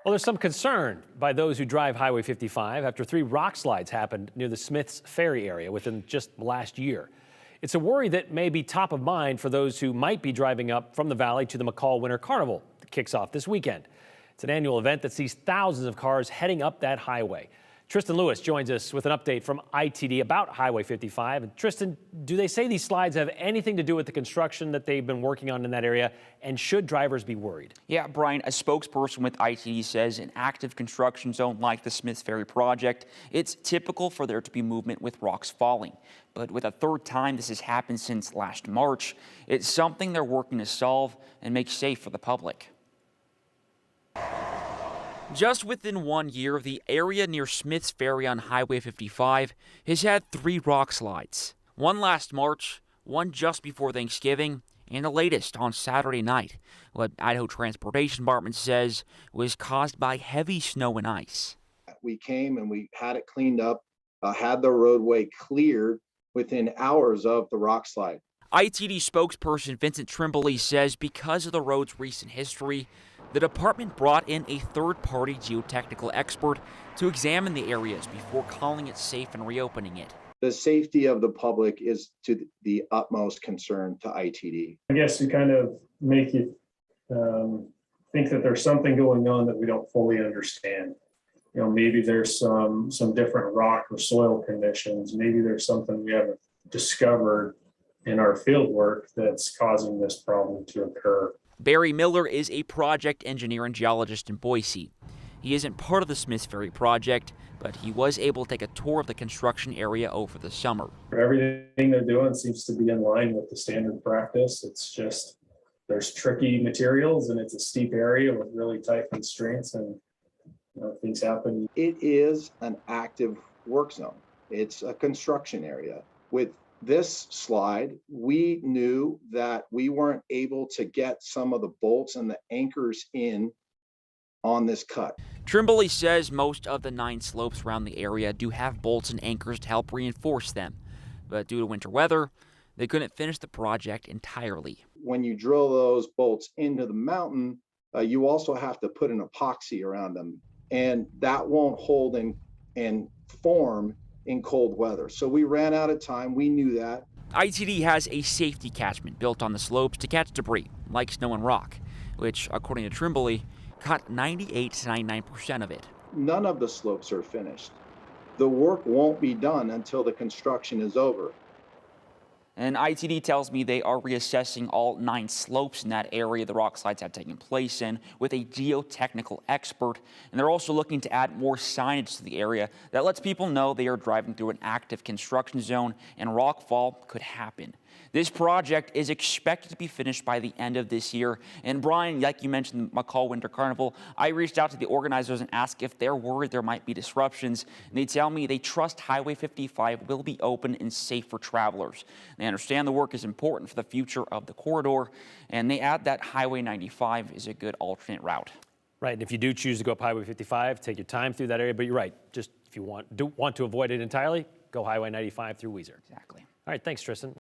Well, there's some concern by those who drive Highway 55 after 3 rock slides happened near the Smiths Ferry area within just last year. It's a worry that may be top of mind for those who might be driving up from the valley to the McCall Winter Carnival that kicks off this weekend. It's an annual event that sees thousands of cars heading up that highway. Tristan Lewis joins us with an update from ITD about Highway 55. And Tristan, do they say these slides have anything to do with the construction that they've been working on in that area? And should drivers be worried? Yeah, Brian, a spokesperson with ITD says an active construction zone like the Smiths Ferry project, it's typical for there to be movement with rocks falling. But with a third time this has happened since last March, it's something they're working to solve and make safe for the public. Just within 1 year, the area near Smiths Ferry on Highway 55 has had 3 rock slides. One last March, one just before Thanksgiving, and the latest on Saturday night, what Idaho Transportation Department says was caused by heavy snow and ice. We came and we had it cleaned up, had the roadway cleared within hours of the rock slide. ITD spokesperson Vincent Trimboli says because of the road's recent history, the department brought in a third-party geotechnical expert to examine the areas before calling it safe and reopening it. The safety of the public is to the utmost concern to ITD. I guess to kind of make you think that there's something going on that we don't fully understand. You know, maybe there's some different rock or soil conditions. Maybe there's something we haven't discovered in our field work that's causing this problem to occur. Barry Miller is a project engineer and geologist in Boise. He isn't part of the Smiths Ferry project, but he was able to take a tour of the construction area over the summer. Everything they're doing seems to be in line with the standard practice. It's just there's tricky materials and it's a steep area with really tight constraints, and things happen. It is an active work zone. It's a construction area. With this slide, we knew that we weren't able to get some of the bolts and the anchors in on this cut. Trimboli says most of the 9 slopes around the area do have bolts and anchors to help reinforce them. But due to winter weather, they couldn't finish the project entirely. When you drill those bolts into the mountain, you also have to put an epoxy around them, and that won't hold and form in cold weather. So we ran out of time. We knew that. ITD has a safety catchment built on the slopes to catch debris, like snow and rock, which, according to Trimboli, caught 98 to 99% of it. None of the slopes are finished. The work won't be done until the construction is over. And ITD tells me they are reassessing all 9 slopes in that area the rock slides have taken place in with a geotechnical expert. And they're also looking to add more signage to the area that lets people know they are driving through an active construction zone and rockfall could happen. This project is expected to be finished by the end of this year. And Brian, like you mentioned, the McCall Winter Carnival, I reached out to the organizers and asked if they're worried there might be disruptions. And they tell me they trust Highway 55 will be open and safe for travelers. They understand the work is important for the future of the corridor, and they add that Highway 95 is a good alternate route. Right, and if you do choose to go up Highway 55, take your time through that area. But you're right, just if you want to avoid it entirely, go Highway 95 through Weiser. Exactly. All right, thanks, Tristan.